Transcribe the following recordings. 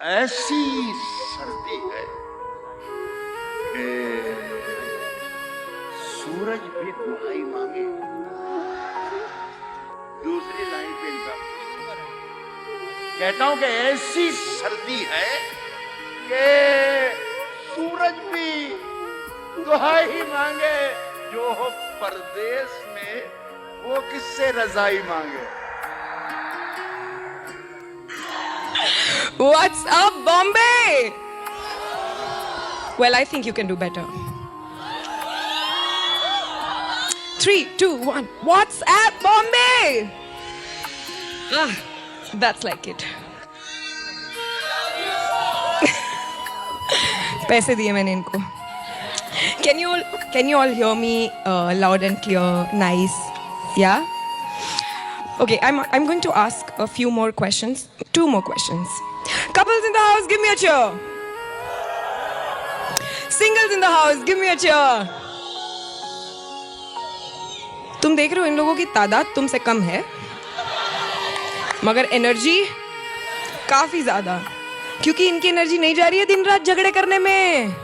ऐसी सर्दी है कि सूरज भी दुहाई मांगे। दूसरी लाइन पे इनका कहता हूं कि ऐसी सर्दी है कि सूरज भी दुहाई मांगे, जो हो परदेश में वो किससे रजाई मांगे। What's up, Bombay? Well, I think you can do better. 3, 2, 1. What's up, Bombay? Ah, that's like it. पैसे दिए मैंने इनको. Can you all hear me loud and clear, nice? Yeah? Okay, I'm going to ask a few more questions. 2 more questions. Couples in the house, give me a cheer. Singles in the house, give me a cheer. तुम देख रहे हो इन लोगों की तादाद तुमसे कम है, मगर एनर्जी काफी ज्यादा, क्योंकि इनकी एनर्जी नहीं जा रही है दिन रात झगड़े करने में.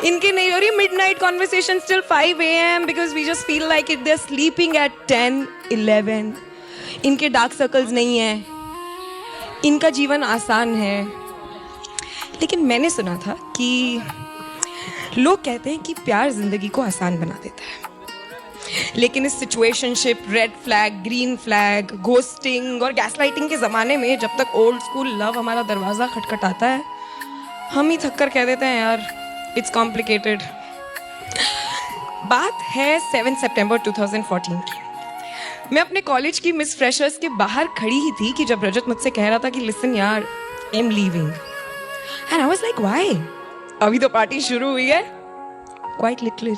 इनकी नहीं हो रही midnight conversations till 5 a.m. because we just feel like it. They're sleeping at 10, 11. इनके डार्क सर्कल्स नहीं है, इनका जीवन आसान है. लेकिन मैंने सुना था कि लोग कहते हैं कि प्यार जिंदगी को आसान बना देता है, लेकिन इस situationship, red flag, green flag, ghosting और गैसलाइटिंग के ज़माने में जब तक ओल्ड स्कूल लव हमारा दरवाज़ा खटखटाता है, हम ही थककर कह देते हैं यार इट्स कॉम्प्लिकेटेड. बात है 7 सितंबर 2014 की. मैं अपने कॉलेज की मिस फ्रेशर्स के बाहर खड़ी ही थी कि जब रजत मुझसे कह रहा था कि लिसन यार, I am leaving. And I was like why? अभी तो पार्टी शुरू हुई है. Quite literally.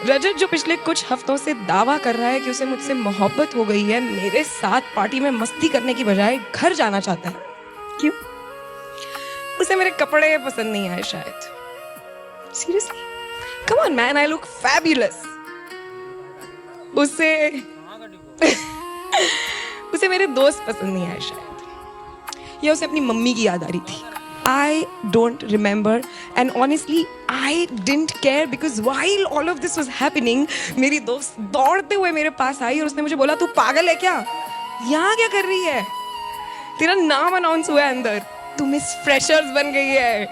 रजत जो पिछले कुछ हफ्तों से दावा कर रहा है कि उसे मुझसे मोहब्बत हो गई है, मेरे साथ पार्टी में मस्ती करने की बजाय घर जाना चाहता है. क्यों? उसे मेरे कपड़े पसंद नहीं आए शायद. Seriously? Come on man, I look fabulous. उसे मेरे दोस्त पसंद नहीं आए शायद, या उसे अपनी मम्मी की याद आ रही थी. I don't remember, and honestly I didn't care because while all of this was happening, मेरी दोस्त दौड़ते हुए मेरे पास आई और उसने मुझे बोला, तू पागल है क्या? यहाँ क्या कर रही है? तेरा नाम अनाउंस हुआ है अंदर, तू मिस फ्रेशर्स बन गई है.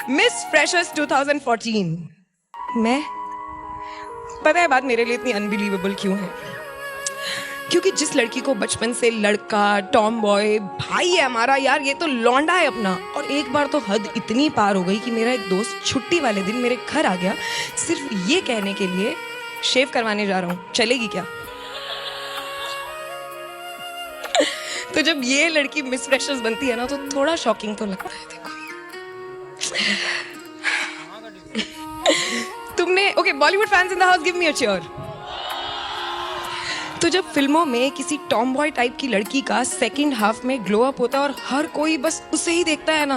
Miss freshers 2014. मैं, पता है बात मेरे लिए इतनी अनबिलीवेबल क्यों है? क्योंकि जिस लड़की को बचपन से लड़का, टॉम बॉय, भाई है हमारा यार, ये तो लौंडा है अपना, और एक बार तो हद इतनी पार हो गई कि मेरा एक दोस्त छुट्टी वाले दिन मेरे घर आ गया सिर्फ ये कहने के लिए, शेव करवाने जा रहा हूँ, चलेगी क्या? तो जब ये लड़की मिस फ्रेशर्स बनती है ना, तो थोड़ा शॉकिंग तो लगता है. देखो तुमने, okay, Bollywood fans in the house, give me a cheer. तो जब फिल्मों में किसी टॉम बॉय टाइप की लड़की का सेकंड हाफ में ग्लो अप होता है और हर कोई बस उसे ही देखता है ना,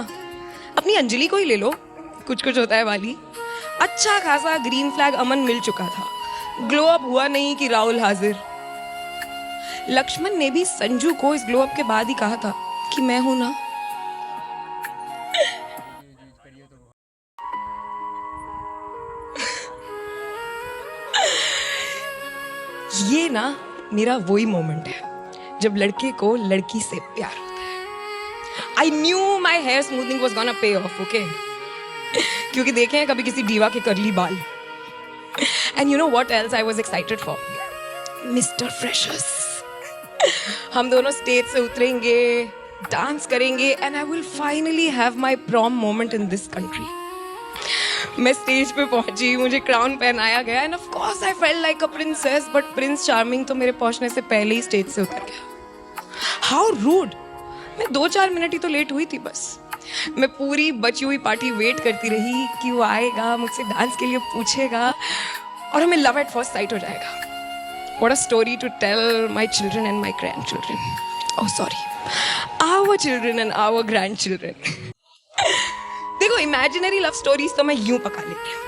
अपनी अंजलि को ही ले लो, कुछ कुछ होता है वाली. अच्छा खासा ग्रीन फ्लैग अमन मिल चुका था, ग्लो अप हुआ नहीं कि राहुल हाजिर. लक्ष्मण ने भी संजू को इस ग्लो अप के बाद ही कहा था कि मैं हूं ना. ये ना मेरा वही मोमेंट है जब लड़के को लड़की से प्यार होता है. I knew my hair smoothening was gonna pay off, okay? क्योंकि देखे हैं कभी किसी डीवा के करली बाल. And you know what else I was excited for? Mister Freshers. हम दोनों स्टेज से उतरेंगे, डांस करेंगे, and I will finally have my prom moment in this country. मैं स्टेज पे पहुंची, मुझे क्राउन पहनाया गया, and of course I felt like a princess, but Prince charming तो मेरे पहुंचने से पहले ही स्टेज से उतर गया. How rude. मैं 2-4 मिनट ही तो लेट हुई थी बस. मैं पूरी बची हुई पार्टी वेट करती रही कि वो आएगा, मुझसे डांस के लिए पूछेगा और हमें लव एट फर्स्ट साइट हो जाएगा. What a story to tell my children and my grandchildren. Oh, sorry. Our children and our grandchildren. देखो, इमेजिनरी लव स्टोरीज तो मैं यूं पका लेती हूँ,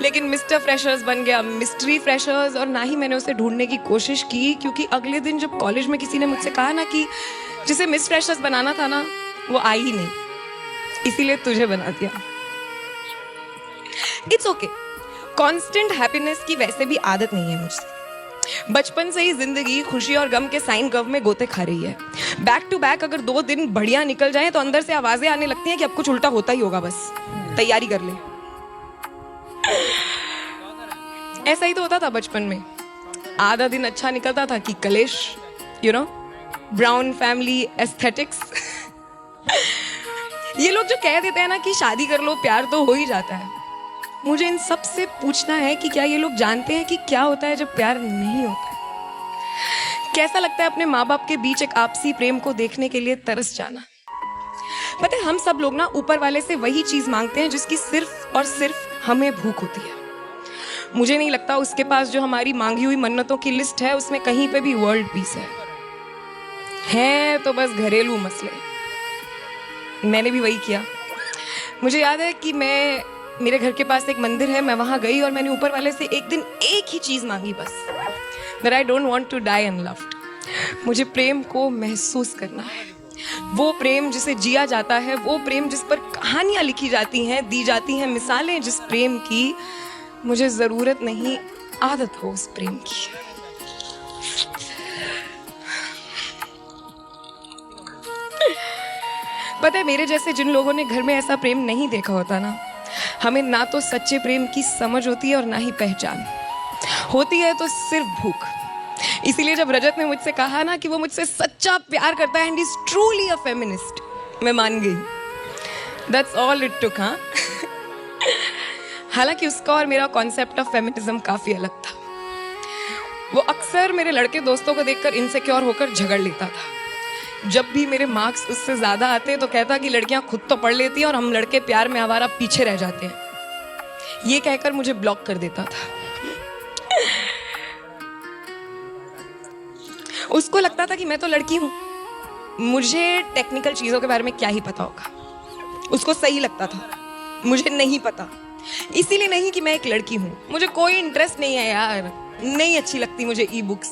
लेकिन मिस्टर फ्रेशर्स बन गया मिस्ट्री फ्रेशर्स, और ना ही मैंने उसे ढूंढने की कोशिश की, क्योंकि अगले दिन जब कॉलेज में किसी ने मुझसे कहा ना कि जिसे मिस फ्रेशर्स बनाना था ना वो आई ही नहीं, इसीलिए तुझे बना दिया। इट्स ओके, कांस्टेंट हैप्पीनेस की वैसे भी आदत नहीं है मुझसे। बचपन से ही जिंदगी खुशी और गम के साइन कर्व में गोते खा रही है। बैक टू बैक अगर 2 दिन बढ़िया निकल जाए तो अंदर से आवाजें आने लगती हैं कि अब कुछ उल्टा होता ही होगा, बस तैयारी कर ले। ऐसा ही तो होता था बचपन में। आधा दिन अच्छा निकलता था कि कलेश, ब्राउन फैमिली एस्थेटिक्स। ये लोग जो कह देते हैं ना कि शादी कर लो प्यार तो हो ही जाता है, मुझे इन सब से पूछना है कि क्या ये लोग जानते हैं कि क्या होता है जब प्यार नहीं होता है? कैसा लगता है अपने माँ बाप के बीच एक आपसी प्रेम को देखने के लिए तरस जाना? पता है हम सब लोग ना ऊपर वाले से वही चीज मांगते हैं जिसकी सिर्फ और सिर्फ हमें भूख होती है। मुझे नहीं लगता उसके पास जो हमारी मांगी हुई मन्नतों की लिस्ट है उसमें कहीं पे भी वर्ल्ड पीस है तो बस घरेलू मसले। मैंने भी वही किया। मुझे याद है कि मेरे घर के पास एक मंदिर है, मैं वहां गई और मैंने ऊपर वाले से एक दिन एक ही चीज मांगी बस, that I don't want to die unloved। मुझे प्रेम को महसूस करना है, वो प्रेम जिसे जिया जाता है, वो प्रेम जिस पर कहानियां लिखी जाती हैं, दी जाती हैं मिसालें, जिस प्रेम की मुझे जरूरत नहीं आदत हो उस प्रेम की। पता है मेरे जैसे जिन लोगों ने घर में ऐसा प्रेम नहीं देखा होता ना, हमें ना तो सच्चे प्रेम की समझ होती है और ना ही पहचान होती है, तो सिर्फ भूख। इसीलिए जब रजत ने मुझसे कहा ना कि वो मुझसे सच्चा प्यार करता है and is truly a feminist, मैं मान गई। That's all it took. हाँ, हालांकि उसका और मेरा कॉन्सेप्ट ऑफ फेमिनिज्म काफी अलग था। वो अक्सर मेरे लड़के दोस्तों को देखकर इनसिक्योर होकर झगड़ लेता था। जब भी मेरे मार्क्स उससे ज्यादा आते तो कहता कि लड़कियां खुद तो पढ़ लेती हैं और हम लड़के प्यार में आवारा पीछे रह जाते हैं। ये कहकर मुझे ब्लॉक कर देता था। उसको लगता था कि मैं तो लड़की हूं, मुझे टेक्निकल चीजों के बारे में क्या ही पता होगा। उसको सही लगता था, मुझे नहीं पता। इसीलिए नहीं कि मैं एक लड़की हूं, मुझे कोई इंटरेस्ट नहीं है यार, नहीं अच्छी लगती मुझे ई बुक्स।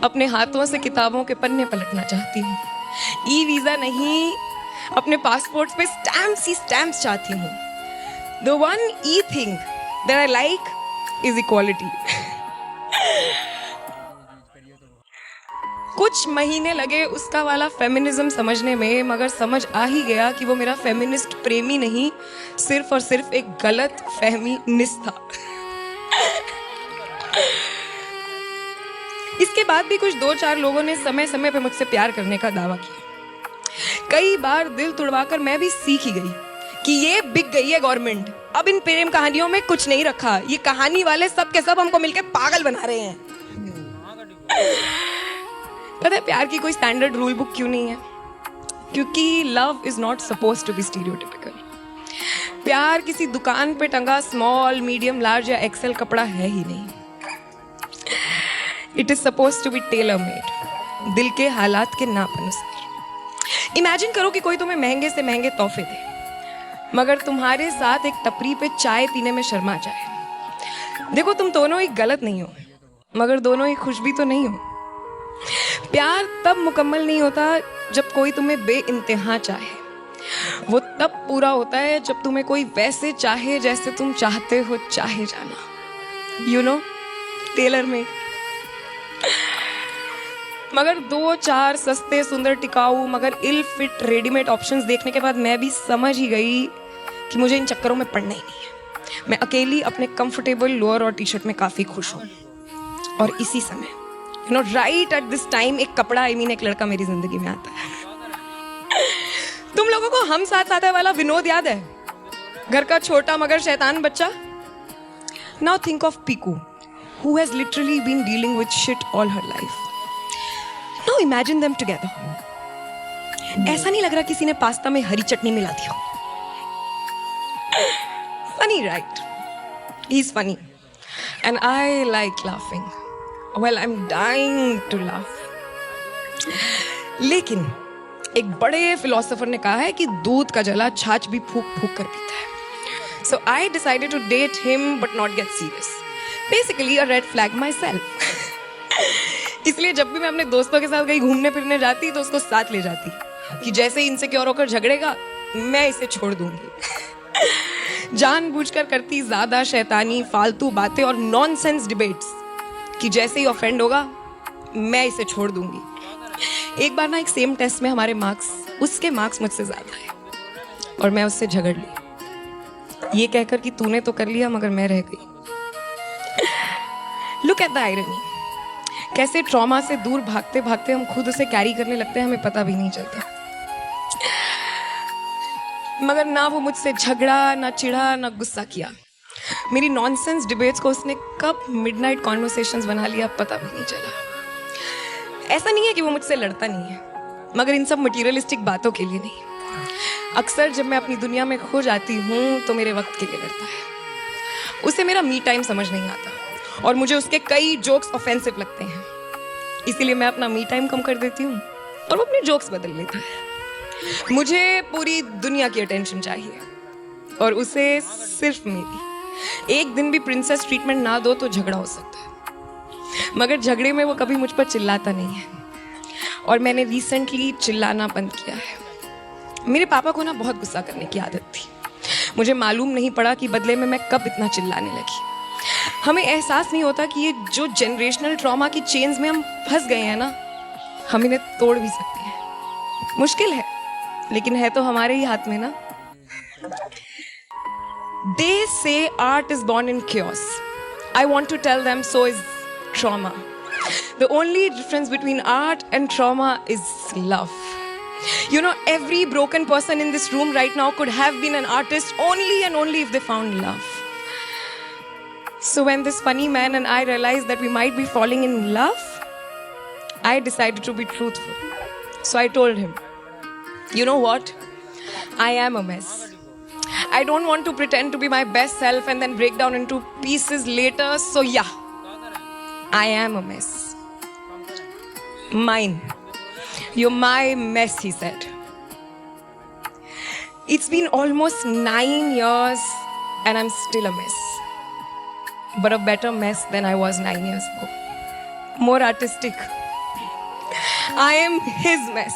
अपने हाथों से किताबों के पन्ने पलटना चाहती हूँ। ई वीजा नहीं, अपने पासपोर्ट पे स्टैम्प्स चाहती हूँ। The one e thing that I like is equality। कुछ महीने लगे उसका वाला फेमिनिज्म समझने में, मगर समझ आ ही गया कि वो मेरा फेमिनिस्ट प्रेमी नहीं, सिर्फ और सिर्फ एक गलत फहमी मिस था। इसके बाद भी कुछ 2-4 लोगों ने समय समय पे मुझसे प्यार करने का दावा किया। कई बार दिल तुड़वाकर मैं भी सीख ही गई कि ये बिक गई है गवर्नमेंट, अब इन प्रेम कहानियों में कुछ नहीं रखा, ये कहानी वाले सब के सब हमको मिलके पागल बना रहे हैं। पता है प्यार की कोई स्टैंडर्ड रूल बुक क्यों नहीं है? क्योंकि love is not suppose to be stereotypical. प्यार किसी दुकान पे टंगा स्मॉल, मीडियम, लार्ज या एक्सेल कपड़ा है ही नहीं। It is suppose to be tailor made, दिल के हालात के नाप अनुसार। इमेजिन करो कि कोई तुम्हें महंगे से महंगे तोहफे दे, मगर तुम्हारे साथ एक टपरी पे चाय पीने में शर्मा जाए। देखो तुम दोनों ही गलत नहीं हो, मगर दोनों ही खुश भी तो नहीं हो। प्यार तब मुकम्मल नहीं होता जब कोई तुम्हें बेइंतहा चाहे, वो तब पूरा होता है जब तुम्हें कोई वैसे चाहे जैसे तुम चाहते हो चाहे जाना। You know, tailor made. मगर 2-4 सस्ते, सुंदर, टिकाऊ मगर इल फिट रेडीमेड ऑप्शंस देखने के बाद मैं भी समझ ही गई कि मुझे इन चक्करों में पड़ना ही नहीं है। मैं अकेली अपने कंफर्टेबल लोअर और टी शर्ट में काफी खुश हूँ। और इसी समय राइट एट दिस टाइम एक कपड़ा, एक लड़का मेरी जिंदगी में आता है। तुम लोगों को हम साथ साथ है वाला विनोद याद है? घर का छोटा मगर शैतान बच्चा। Now think of Piku, who has literally been dealing with shit all her life. Now imagine them together. ऐसा नहीं लग रहा किसी ने पास्ता में हरी चटनी मिला दी हो। Funny, right? He's funny. And I like laughing. Well, I'm dying to laugh. लेकिन एक बड़े फिलोसोफर ने कहा है कि दूध का जला छाछ भी फूक फूक कर पीता है। So I decided to date him but not get serious. Basically a red flag myself. इसलिए जब भी मैं अपने दोस्तों के साथ कहीं घूमने फिरने जाती तो उसको साथ ले जाती कि जैसे ही इनसिक्योर होकर झगड़ेगा मैं इसे छोड़ दूंगी। जानबूझकर करती ज्यादा शैतानी, फालतू बातें और नॉनसेंस डिबेट्स कि जैसे ही ऑफेंड होगा मैं इसे छोड़ दूंगी। एक बार ना एक सेम टेस्ट में हमारे मार्क्स, उसके मार्क्स मुझसे ज्यादा है और मैं उससे झगड़ ली, ये कहकर कि तूने तो कर लिया मगर मैं रह गई। लुक एट द आयरनी, कैसे ट्रॉमा से दूर भागते भागते हम खुद उसे कैरी करने लगते हैं, हमें पता भी नहीं चलता। मगर ना वो मुझसे झगड़ा, ना चिढ़ा, ना गुस्सा किया। मेरी नॉनसेंस डिबेट्स को उसने कब मिडनाइट कॉन्वर्सेशंस बना लिया पता भी नहीं चला। ऐसा नहीं है कि वो मुझसे लड़ता नहीं है, मगर इन सब मटीरियलिस्टिक बातों के लिए नहीं। अक्सर जब मैं अपनी दुनिया में खो जाती हूँ तो मेरे वक्त के लिए लड़ता है। उसे मेरा मी टाइम समझ नहीं आता और मुझे उसके कई जोक्स ऑफेंसिव लगते हैं, इसीलिए मैं अपना मी टाइम कम कर देती हूँ और वो अपने जोक्स बदल लेता है। मुझे पूरी दुनिया की अटेंशन चाहिए और उसे सिर्फ मेरी। एक दिन भी प्रिंसेस ट्रीटमेंट ना दो तो झगड़ा हो सकता है, मगर झगड़े में वो कभी मुझ पर चिल्लाता नहीं है और मैंने रिसेंटली चिल्लाना बंद किया है। मेरे पापा को ना बहुत गुस्सा करने की आदत थी, मुझे मालूम नहीं पड़ा कि बदले में मैं कब इतना चिल्लाने लगी। हमें एहसास नहीं होता कि ये जो जनरेशनल ट्रॉमा की चेन्स में हम फंस गए हैं ना, हम इन्हें तोड़ भी सकते हैं। मुश्किल है लेकिन है तो हमारे ही हाथ में ना। They say art is born in chaos. I want to tell them so is trauma. The only difference between art and trauma is love. You know, every broken person in this room right now could have been an artist only and only if they found love. So when this funny man and I realized that we might be falling in love, I decided to be truthful. So I told him, you know what? I am a mess. I don't want to pretend to be my best self and then break down into pieces later. So yeah, I am a mess. Mine. You're my mess, he said. It's been almost 9 years and I'm still a mess. But a better mess than I was 9 years ago. More artistic. I am his mess.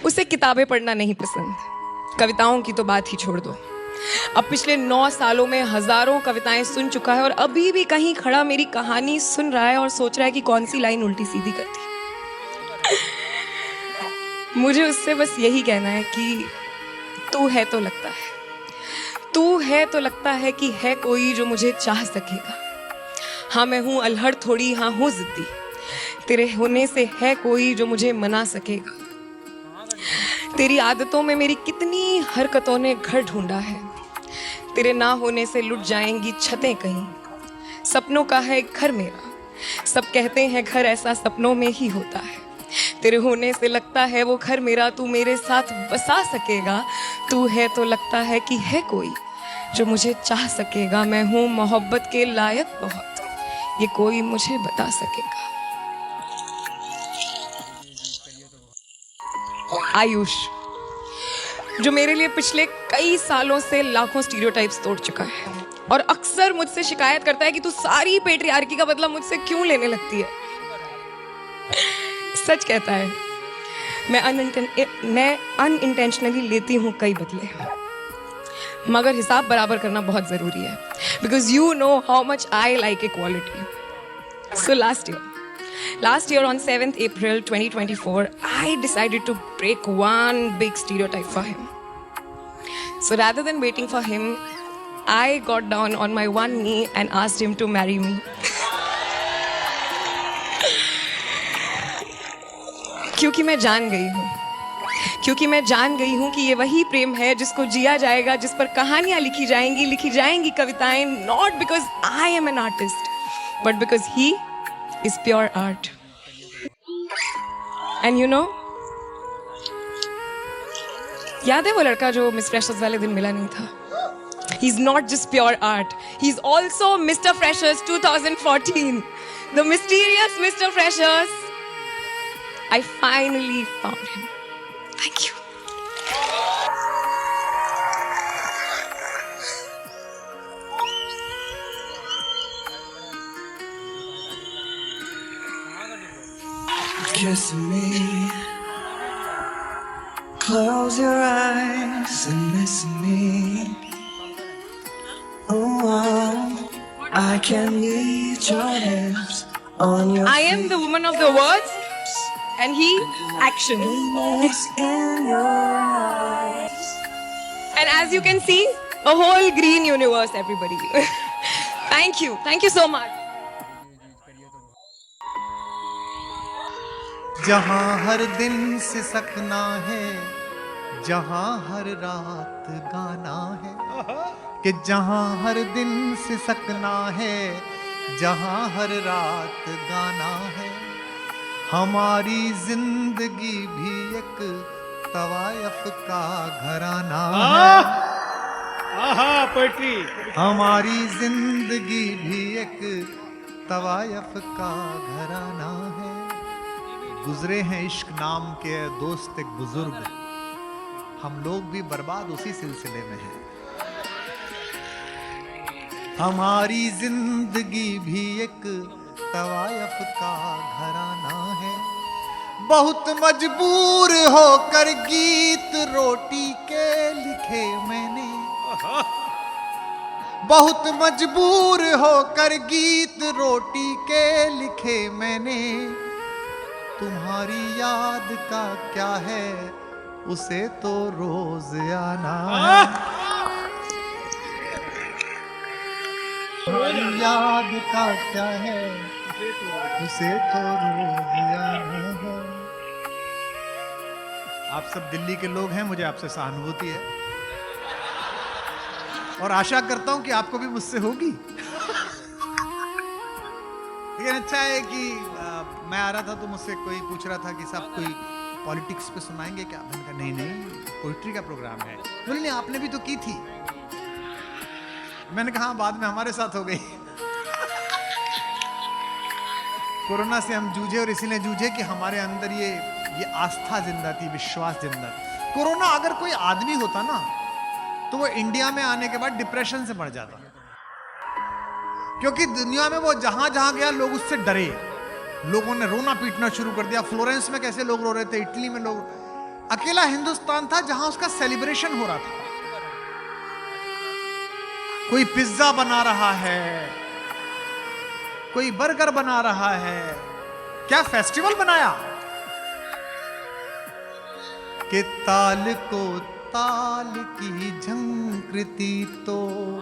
उसे किताबें पढ़ना नहीं पसंद, कविताओं की तो बात ही छोड़ दो। अब पिछले 9 सालों में हजारों कविताएं सुन चुका है और अभी भी कहीं खड़ा मेरी कहानी सुन रहा है और सोच रहा है कि कौन सी लाइन उल्टी सीधी करती। मुझे उससे बस यही कहना है कि तू है तो लगता है, तू है तो लगता है कि है कोई जो मुझे चाह सकेगा। हाँ मैं हूँ अल्हड़ थोड़ी, हाँ हूँ जिद्दी, तेरे होने से है कोई जो मुझे मना सकेगा। तेरी आदतों में मेरी कितनी हरकतों ने घर ढूंढा है, तेरे ना होने से लुट जाएंगी छतें कहीं। सपनों का है घर मेरा, सब कहते हैं घर ऐसा सपनों में ही होता है। तेरे होने से लगता है वो घर मेरा, तू मेरे साथ बसा सकेगा। तू है तो लगता है कि है कोई जो मुझे चाह सकेगा। मैं हूँ मोहब्बत के लायक बहुत, ये कोई मुझे बता सकेगा। आयुष, जो मेरे लिए पिछले कई सालों से लाखों स्टीरियोटाइप्स तोड़ चुका है और अक्सर मुझसे शिकायत करता है कि तू सारी पेट्रियार्की का बदला मुझसे क्यों लेने लगती है। सच कहता है, मैं अनइंटेंशनली लेती हूँ कई बदले, मगर हिसाब बराबर करना बहुत जरूरी है, because you know how much I like equality. So Last year on 7th April 2024, I decided to break one big stereotype for him. So rather than waiting for him, I got down on my one knee and asked him to marry me. क्योंकि मैं जान गई हूँ कि ये वही प्रेम है जिसको जिया जाएगा, जिस पर कहानियाँ लिखी जाएंगी कविताएं, not because I am an artist, but because he is pure art. And you know, याद है वो लड़का जो मिस फ्रेशर्स वाले दिन मिला नहीं था? He's not just pure art, he's also Mr. Freshers 2014, the mysterious Mr. Freshers. I finally found him. Thank you. kiss me. Close your eyes and listen me. Oh, I can reach your lips on your I am the woman of the words, and he action. face in your eyes. And as you can see, a whole green universe, everybody. Thank you so much. जहाँ हर दिन सिसकना है, जहाँ हर रात गाना है, कि जहाँ हर दिन सिसकना है, जहाँ हर रात गाना है, हमारी जिंदगी भी एक तवायफ का घराना है। पोएट्री। हमारी जिंदगी भी एक तवायफ का घराना है। गुजरे हैं इश्क नाम के दोस्त एक बुजुर्ग, हम लोग भी बर्बाद उसी सिलसिले में हैं। हमारी जिंदगी भी एक तवायफ का घराना है। बहुत मजबूर होकर गीत रोटी के लिखे मैंने, बहुत मजबूर होकर गीत रोटी के लिखे मैंने। तुम्हारी याद का क्या है, उसे तो रोज आना है। तुम्हारी याद का क्या है, उसे तो रोज आना है। आप सब दिल्ली के लोग हैं, मुझे आपसे सहानुभूति है और आशा करता हूं कि आपको भी मुझसे होगी। लेकिन अच्छा है कि मैं आ रहा था तो मुझसे कोई पूछ रहा था कि साहब कोई पॉलिटिक्स पे सुनाएंगे क्या? मैंने कहा नहीं, पोइट्री का प्रोग्राम है। बोले नहीं, आपने भी तो की थी। मैंने कहा बाद में हमारे साथ हो गई। कोरोना से हम जूझे और इसीलिए जूझे कि हमारे अंदर ये आस्था जिंदा थी, विश्वास जिंदा था। कोरोना अगर कोई आदमी होता ना तो वो इंडिया में आने के बाद डिप्रेशन से मर जाता, क्योंकि दुनिया में वो जहां जहां गया लोग उससे डरे, लोगों ने रोना पीटना शुरू कर दिया। फ्लोरेंस में कैसे लोग रो रहे थे, इटली में लोग, अकेला हिंदुस्तान था जहां उसका सेलिब्रेशन हो रहा था। कोई पिज्जा बना रहा है, कोई बर्गर बना रहा है, क्या फेस्टिवल बनाया कि ताल को ताल की झंकृति तो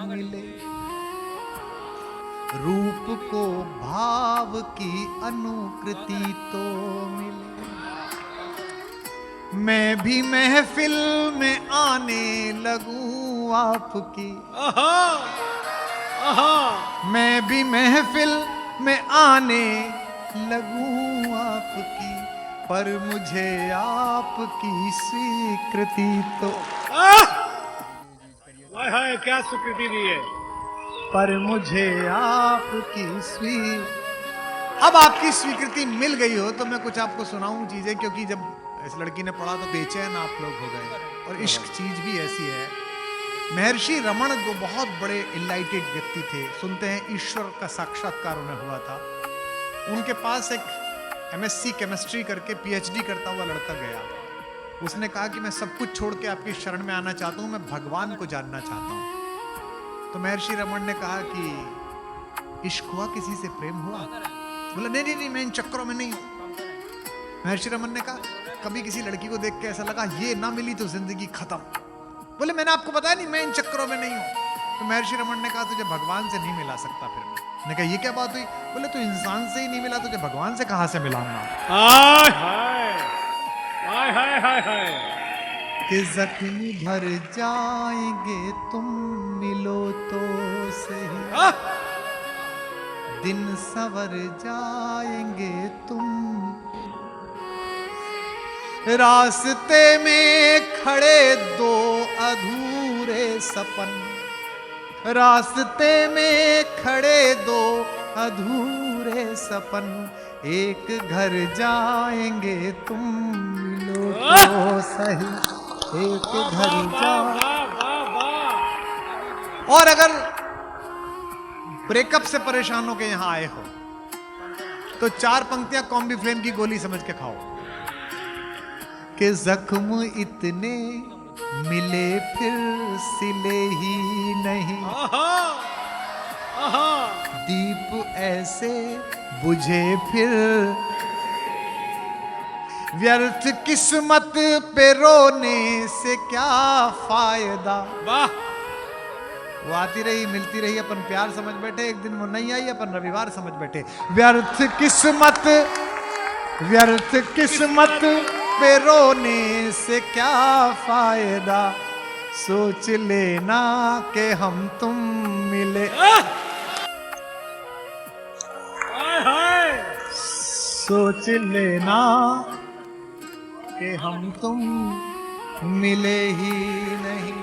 मिले, रूप को भाव की अनुकृति तो मिले। मैं भी महफिल में आने लगूं आपकी, मैं भी महफिल में आने लगूं आपकी, पर मुझे आपकी स्वीकृति तो, हाय हाय क्या स्वीकृति दी है। पर मुझे आपकी अब आपकी स्वीकृति मिल गई हो तो मैं कुछ आपको सुनाऊं चीजें, क्योंकि जब इस लड़की ने पढ़ा तो बेचैन आप लोग हो गए। और इश्क चीज भी ऐसी है। महर्षि रमण जो बहुत बड़े इनलाइटेड व्यक्ति थे, सुनते हैं ईश्वर का साक्षात्कार उन्हें हुआ था। उनके पास एक MSc केमिस्ट्री करके PhD करता हुआ लड़का गया। उसने कहा कि मैं सब कुछ छोड़ के आपकी शरण में आना चाहता हूं, मैं भगवान को जानना चाहता हूं। तो महर्षि रमण ने कहा कि इश्क हुआ, किसी से प्रेम हुआ? बोला नहीं नहीं, मैं इन चक्करों में नहीं हूं। महर्षि रमण ने कहा कभी किसी लड़की को देख के ऐसा लगा ये ना मिली तो जिंदगी खत्म? बोले मैंने आपको बताया नहीं, मैं इन चक्करों में नहीं हूं। तो महर्षि रमण ने कहा तुझे भगवान से नहीं मिला सकता। फिर मैंने कहा ये क्या बात हुई? बोले तू इंसान से ही नहीं मिला, तुझे भगवान से कहां से मिलाऊंगा? हाय हाय हाय हाय हाय हाय। कि जख्म भर जाएंगे तुम मिलो तो सही, दिन संवर जाएंगे तुम, रास्ते में खड़े दो अधूरे सपन, रास्ते में खड़े दो अधूरे सपन, एक घर जाएंगे तुम मिलो तो सही, एक घर जा। और अगर ब्रेकअप से परेशान होकर यहां आए हो तो 4 पंक्तियां कॉम्बी फ्लेम की गोली समझ के खाओ कि जख्म इतने मिले फिर सिले ही नहीं, दीप ऐसे बुझे फिर, व्यर्थ किस्मत पे रोने से क्या फायदा। वाह, वो आती रही मिलती रही, अपन प्यार समझ बैठे, एक दिन वो नहीं आई, अपन रविवार समझ बैठे। व्यर्थ किस्मत पे रोने से क्या फायदा, सोच लेना कि हम तुम मिले। हाय हाय, सोच लेना कि हम तुम मिले ही नहीं,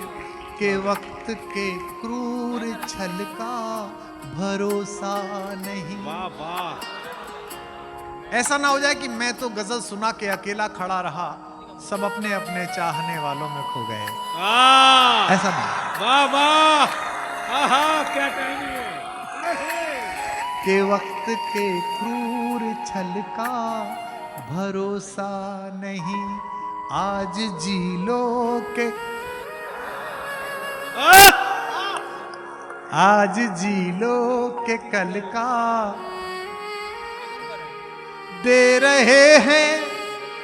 के वक्त के क्रूर छल का भरोसा नहीं। वाह वाह, ऐसा ना हो जाए कि मैं तो गजल सुना के अकेला खड़ा रहा, सब अपने अपने चाहने वालों में खो गए। वाह ऐसा नहीं। वाह वाह, आहा क्या टाइमिंग है। के वक्त के क्रूर छल का भरोसा नहीं, आज जी लो के, आज जी लो के कल का दे रहे हैं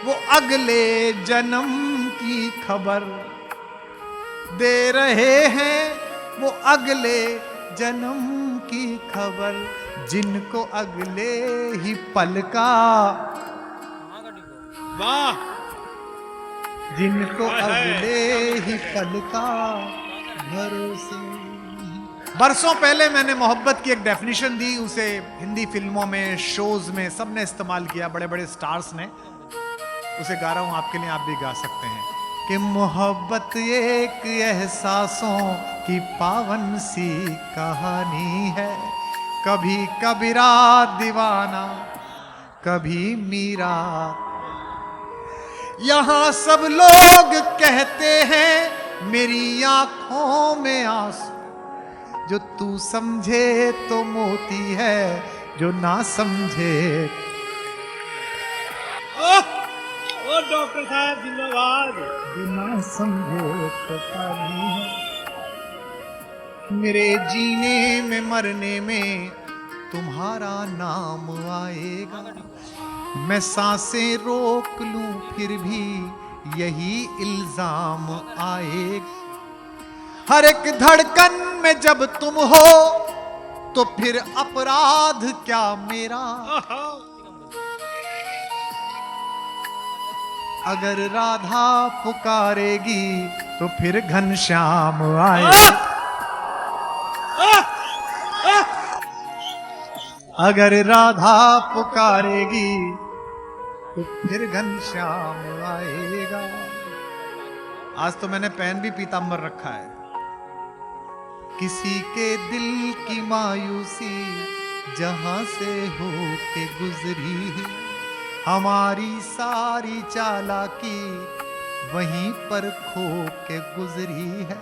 वो अगले जन्म की खबर, दे रहे हैं वो अगले जन्म की खबर, जिनको अगले ही पल का, वाह, जिनको अगले ही पल का भरोसे नहीं। बरसों पहले मैंने मोहब्बत की एक डेफिनेशन दी, उसे हिंदी फिल्मों में, शोज में सबने इस्तेमाल किया, बड़े बड़े स्टार्स ने। उसे गा रहा हूं आपके लिए, आप भी गा सकते हैं कि मोहब्बत एक एहसासों की पावन सी कहानी है, कभी कबीरा दीवाना, कभी मीरा। यहां सब लोग कहते हैं मेरी आंखों में आंसू, जो तू समझे तो मोती है, जो ना समझे। ओ डॉक्टर साहब जिंदाबाद। जो ना समझे तो पानी है। मेरे जीने में मरने में तुम्हारा नाम आएगा, मैं सांसें रोक लूं फिर भी यही इल्जाम आएगा। हर एक धड़कन में जब तुम हो तो फिर अपराध क्या मेरा, अगर राधा पुकारेगी तो फिर घनश्याम आएगा, अगर राधा पुकारेगी तो फिर घनश्याम आएगा। आज तो मैंने पेन भी पीतांबर रखा है। किसी के दिल की मायूसी जहां से हो के गुजरी, हमारी सारी चालाकी वहीं पर खो के गुजरी है।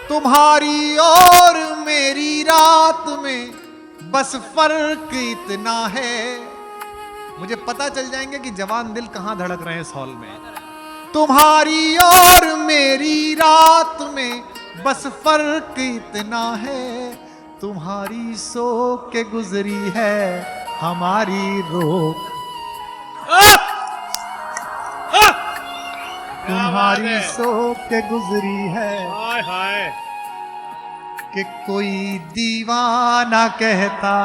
तुम्हारी और मेरी रात में बस फर्क इतना है, मुझे पता चल जाएंगे कि जवान दिल कहां धड़क रहे हैं इस हॉल में। तुम्हारी और मेरी रात में बस फर्क इतना है, तुम्हारी सो के गुजरी है हमारी रोक, तुम्हारी सो के गुजरी है। हाय हाय, कि कोई दीवाना कहता,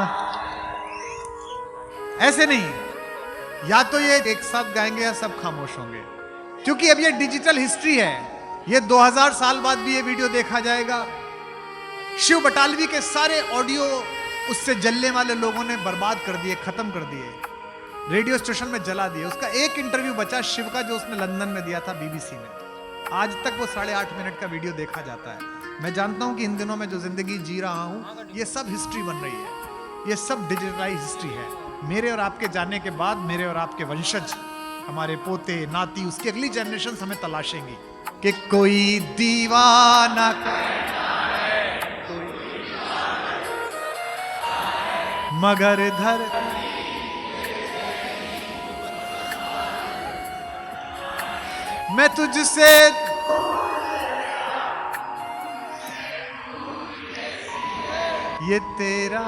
ऐसे नहीं, या तो ये एक साथ गाएंगे या सब खामोश होंगे, क्योंकि अब ये डिजिटल हिस्ट्री है। ये 2000 साल बाद भी ये वीडियो देखा जाएगा। शिव बटालवी के सारे ऑडियो उससे जलने वाले लोगों ने बर्बाद कर दिए, खत्म कर दिए, रेडियो स्टेशन में जला दिए। उसका एक इंटरव्यू बचा शिव का, जो उसने लंदन में दिया था बीबीसी में। आज तक वो 8.5 मिनट का वीडियो देखा जाता है। मैं जानता हूं कि इन दिनों में जो जिंदगी जी रहा हूं, ये सब हिस्ट्री बन रही है, ये सब डिजिटलाइज हिस्ट्री है। मेरे और आपके जाने के बाद मेरे और आपके वंशज, हमारे पोते नाती, उसकी अगली जनरेशन हमें तलाशेंगी कि कोई दीवाना मगर धर मैं तुझसे ये तेरा